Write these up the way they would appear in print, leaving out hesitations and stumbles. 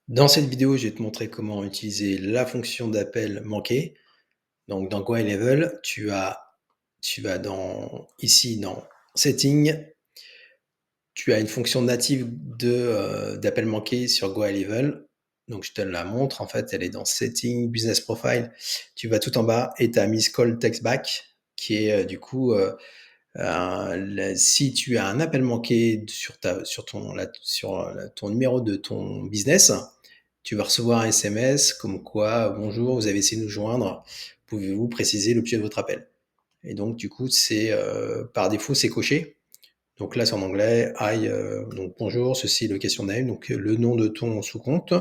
Dans cette vidéo, je vais te montrer comment utiliser la fonction d'appel manqué. Donc dans GoHighLevel, tu vas ici dans Settings, tu as une fonction native d'appel manqué sur GoHighLevel. Donc je te la montre, en fait, elle est dans Settings, Business Profile. Tu vas tout en bas et tu as Miss Call Text Back, qui est du coup, si tu as un appel manqué sur ton numéro de ton business, tu vas recevoir un SMS comme quoi bonjour, vous avez essayé de nous joindre, pouvez-vous préciser l'objet de votre appel? Et donc du coup, par défaut, c'est coché. Donc là, c'est en anglais. Donc bonjour, ceci est le question name, donc le nom de ton sous-compte.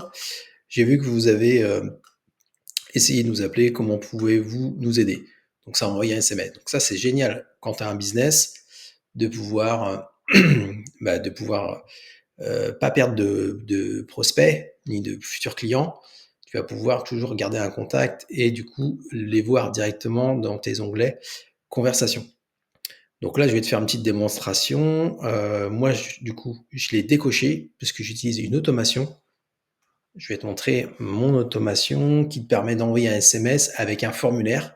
J'ai vu que vous avez essayé de nous appeler, comment pouvez-vous nous aider? Donc ça envoie un SMS. Donc ça, c'est génial quand tu as un business de pouvoir, de pouvoir pas perdre de prospects ni de futurs clients. Tu vas pouvoir toujours garder un contact et du coup les voir directement dans tes onglets conversation. Donc là, je vais te faire une petite démonstration. Moi, du coup, je l'ai décoché parce que j'utilise une automation. Je vais te montrer mon automation qui te permet d'envoyer un SMS avec un formulaire.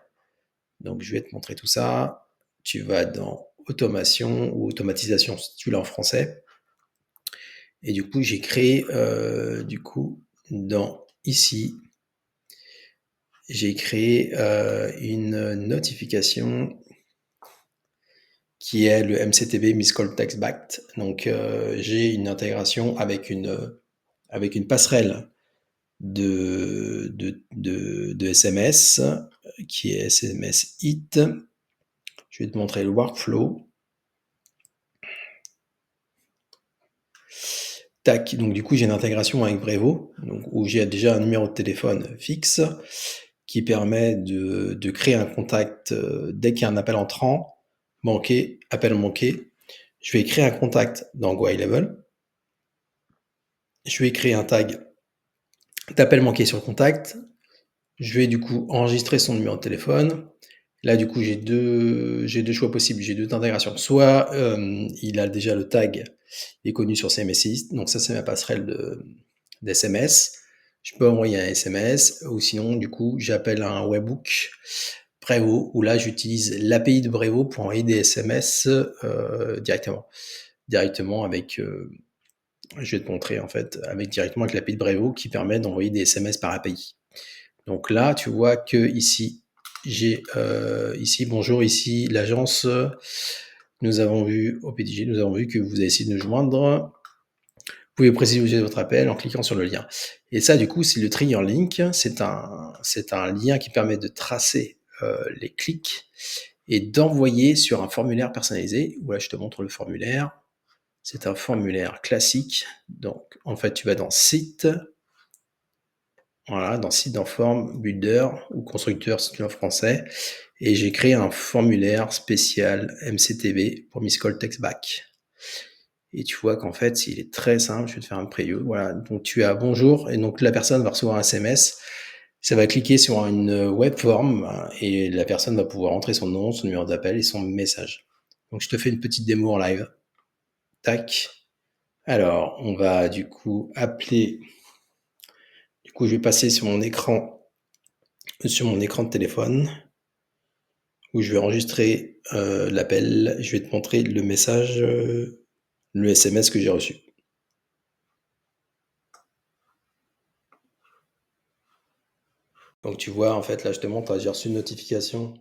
Donc, je vais te montrer tout ça. Tu vas dans automation ou automatisation si tu l'as en français. Et du coup, j'ai créé, ici, j'ai créé une notification qui est le MCTB Miss Call Text Back. Donc, j'ai une intégration avec une passerelle de SMS qui est SMS Hit. Je vais te montrer le workflow. Tac, donc du coup, j'ai une intégration avec Brevo, donc, où j'ai déjà un numéro de téléphone fixe qui permet de créer un contact dès qu'il y a un appel entrant, manqué, appel manqué. Je vais créer un contact dans GoHighLevel. Je vais créer un tag d'appel manqué sur le contact. Je vais du coup enregistrer son numéro de téléphone. Là, du coup, j'ai deux choix possibles, j'ai deux intégrations. Soit il a déjà le tag, il est connu sur CMSI, donc ça, c'est ma passerelle d'SMS. Je peux envoyer un SMS, ou sinon, du coup, j'appelle un webhook Brevo, où là, j'utilise l'API de Brevo pour envoyer des SMS directement avec, je vais te montrer en fait, directement avec l'API de Brevo qui permet d'envoyer des SMS par API. Donc là, tu vois que ici, j'ai bonjour, ici l'agence. Nous avons vu au PDG, nous avons vu que vous avez essayé de nous joindre. Vous pouvez préciser l'objet de votre appel en cliquant sur le lien. Et ça, du coup, c'est le trigger link. C'est un lien qui permet de tracer les clics et d'envoyer sur un formulaire personnalisé. Voilà, je te montre le formulaire. C'est un formulaire classique. Donc, en fait, tu vas dans Site. Voilà, dans Site dans Form, Builder ou Constructeur si tu es en français. Et j'ai créé un formulaire spécial MCTV pour Miss Call Text Back. Et tu vois qu'en fait, il est très simple. Je vais te faire un preview. Voilà, donc tu as bonjour, et donc la personne va recevoir un SMS. Ça va cliquer sur une web form et la personne va pouvoir entrer son nom, son numéro d'appel et son message. Donc je te fais une petite démo en live. Tac. Alors, on va du coup appeler. Du coup, je vais passer sur mon écran de téléphone où je vais enregistrer l'appel. Je vais te montrer le message, le SMS que j'ai reçu. Donc tu vois, en fait, là, je te montre, j'ai reçu une notification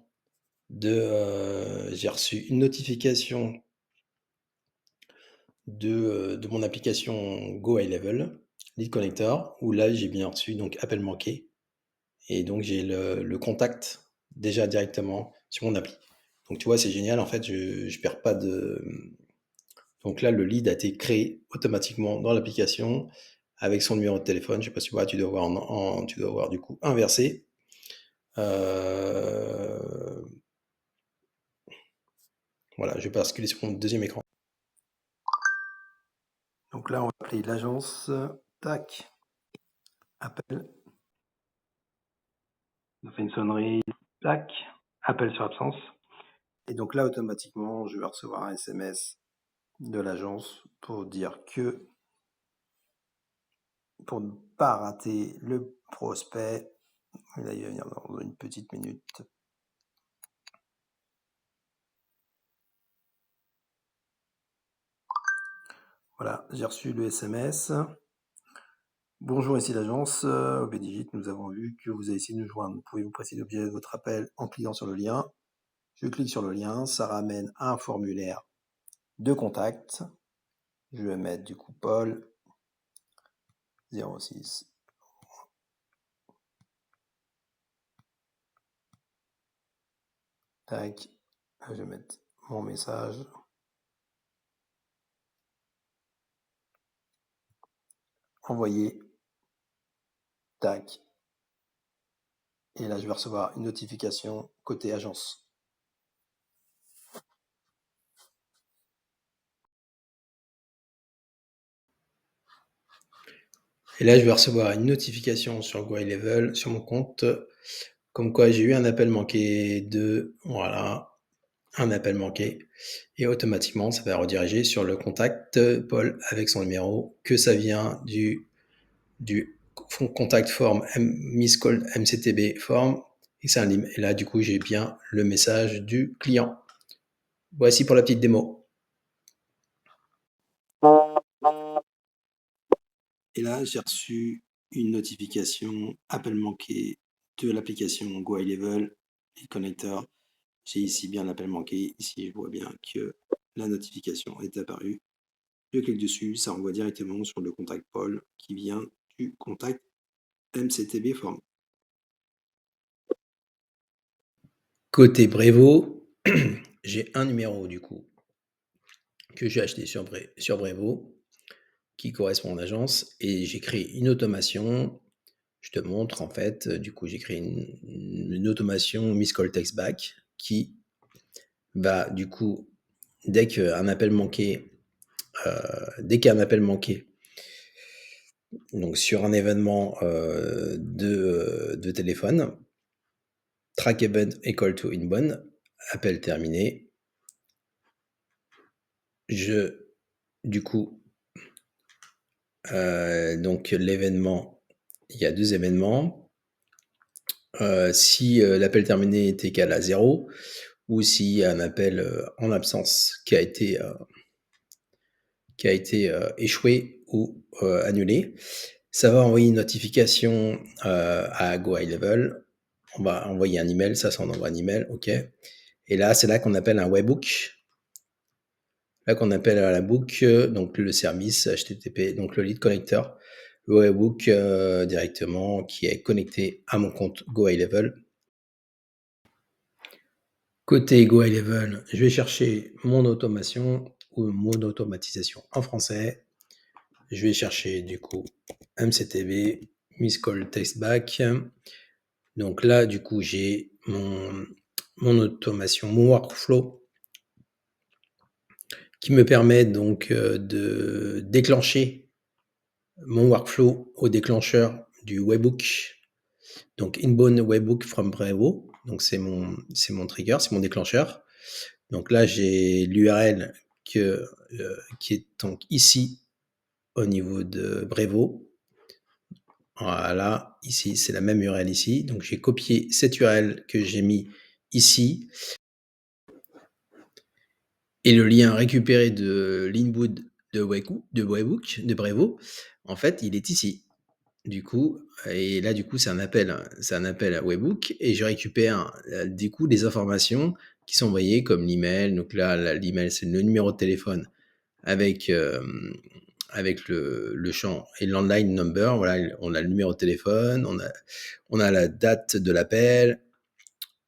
de mon application GoHighLevel, Lead Connector, où là, j'ai bien reçu donc appel manqué. Et donc, j'ai le contact déjà directement sur mon appli. Donc, tu vois, c'est génial. En fait, je perds pas de. Donc là, le lead a été créé automatiquement dans l'application avec son numéro de téléphone. Je sais pas si tu vois, tu dois voir du coup inversé. Voilà, je vais basculer sur mon deuxième écran. Donc là, on va appeler l'agence. Tac. Appel. On fait une sonnerie. Tac. Appel sur absence. Et donc là, automatiquement, je vais recevoir un SMS de l'agence pour dire que, pour pas rater le prospect. Là, il va venir dans une petite minute. Voilà, j'ai reçu le SMS. Bonjour, ici l'agence OBDigit. Nous avons vu que vous avez essayé de nous joindre. Pouvez-vous préciser l'objet de votre appel en cliquant sur le lien? Je clique sur le lien, ça ramène à un formulaire de contact. Je vais mettre du coup Paul 06. Tac, je vais mettre mon message. Envoyer. Tac. Et là, je vais recevoir une notification côté agence. Et là, je vais recevoir une notification sur GoHighLevel, sur mon compte, comme quoi j'ai eu un appel manqué voilà, un appel manqué. Et automatiquement, ça va rediriger sur le contact Paul avec son numéro, que ça vient du contact form Miss Call MCTB form, et c'est un lim. Et là, du coup, j'ai bien le message du client. Voici pour la petite démo. Et là, j'ai reçu une notification appel manqué de l'application GoHighLevel et Connector. J'ai ici bien l'appel manqué. Ici, je vois bien que la notification est apparue. Je clique dessus, ça renvoie directement sur le contact Paul qui vient du contact MCTB Form. Côté Brevo, j'ai un numéro du coup que j'ai acheté sur Brevo qui correspond à mon agence et j'ai créé une automation. Je te montre en fait, du coup j'ai créé une automation Miss Call Text Back qui va du coup dès qu'il y a un appel manqué, donc sur un événement de téléphone, track event equal to inbound, appel terminé. Du coup, donc l'événement, il y a 2 événements. Si l'appel terminé est égal à 0 ou s'il y a un appel en absence qui a été échoué ou annulé, ça va envoyer une notification à GoHighLevel. On va envoyer un email, ça on envoie un email, ok. Et là, c'est là qu'on appelle un webhook. Là qu'on appelle à la book, donc le service HTTP, donc le lead connector, le webhook directement qui est connecté à mon compte GoHighLevel. Côté GoHighLevel, je vais chercher mon automation ou mon automatisation en français. Je vais chercher du coup MCTB, Miss Call Text Back. Donc là, du coup, j'ai mon automation, mon workflow qui me permet donc de déclencher mon workflow au déclencheur du webhook. Donc inbound webhook from Brevo. Donc c'est mon trigger, c'est mon déclencheur. Donc là, j'ai l'URL qui est donc ici au niveau de Brevo. Voilà, ici, c'est la même URL ici. Donc j'ai copié cette URL que j'ai mis ici. Et le lien récupéré de l'inbound de webhook, de Brevo, en fait, il est ici. Du coup, et là, du coup, c'est un appel à webhook et je récupère du coup des informations qui sont envoyées comme l'email. Donc là, l'email, c'est le numéro de téléphone avec le champ et landline number. Voilà, on a le numéro de téléphone, on a la date de l'appel,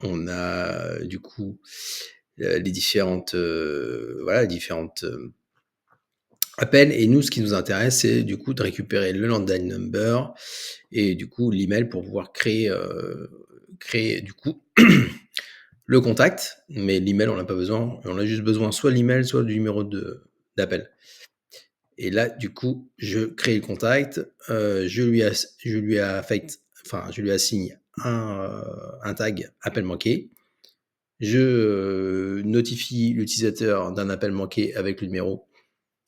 on a du coup les différentes appels. Et nous, ce qui nous intéresse, c'est du coup de récupérer le landline number et du coup l'email pour pouvoir créer du coup le contact. Mais l'email, on n'a pas besoin. On a juste besoin soit de l'email, soit du numéro d'appel. Et là, du coup, je crée le contact, je lui assigne un tag appel manqué. Je notifie l'utilisateur d'un appel manqué avec le numéro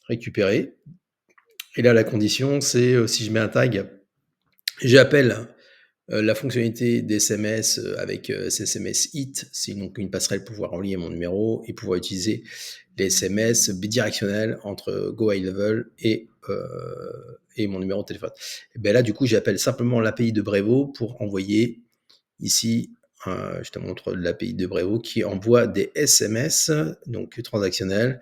récupéré. Et là, la condition, c'est si je mets un tag J'appelle la fonctionnalité d'SMS avec SMS Hit, c'est donc une passerelle pour pouvoir relier mon numéro et pouvoir utiliser les SMS bidirectionnels entre Go High Level et mon numéro de téléphone. Et bien là, du coup, j'appelle simplement l'API de Brevo pour envoyer ici, je te montre l'API de Brevo qui envoie des SMS, donc transactionnels.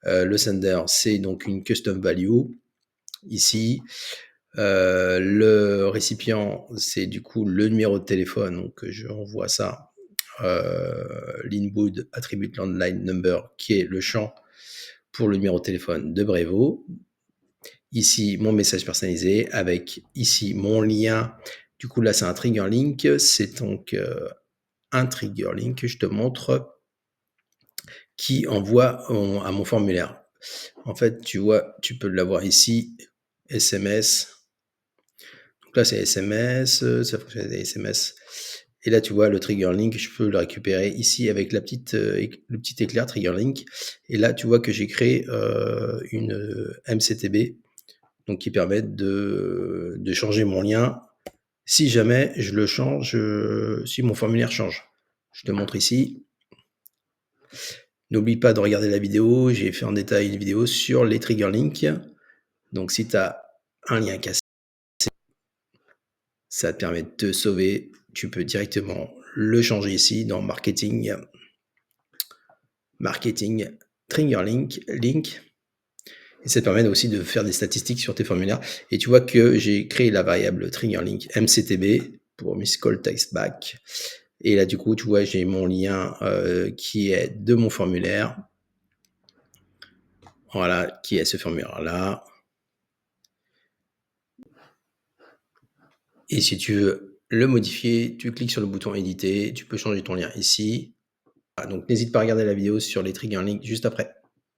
Le sender, c'est donc une custom value ici. Le récipient, c'est du coup le numéro de téléphone, donc je renvoie ça. L'inbound attribute landline number, qui est le champ pour le numéro de téléphone de Brevo. Ici, mon message personnalisé avec ici mon lien. Du coup, là, c'est un trigger link. C'est donc un trigger link que je te montre qui envoie à mon formulaire. En fait, tu vois, tu peux l'avoir ici, SMS. Donc là, c'est SMS, ça fonctionne avec des SMS. Et là, tu vois, le trigger link, je peux le récupérer ici avec le petit éclair trigger link. Et là, tu vois que j'ai créé une MCTB, donc qui permet de changer mon lien si jamais je le change, si mon formulaire change. Je te montre ici. N'oublie pas de regarder la vidéo, j'ai fait en détail une vidéo sur les trigger links. Donc si tu as un lien cassé, ça te permet de te sauver. Tu peux directement le changer ici dans marketing trigger link. Et ça te permet aussi de faire des statistiques sur tes formulaires. Et tu vois que j'ai créé la variable trigger link MCTB pour Miss Call Text Back. Et là, du coup, tu vois, j'ai mon lien qui est de mon formulaire. Voilà, qui est ce formulaire-là. Et si tu veux le modifier, tu cliques sur le bouton éditer. Tu peux changer ton lien ici. Voilà, donc, n'hésite pas à regarder la vidéo sur les trigger links juste après.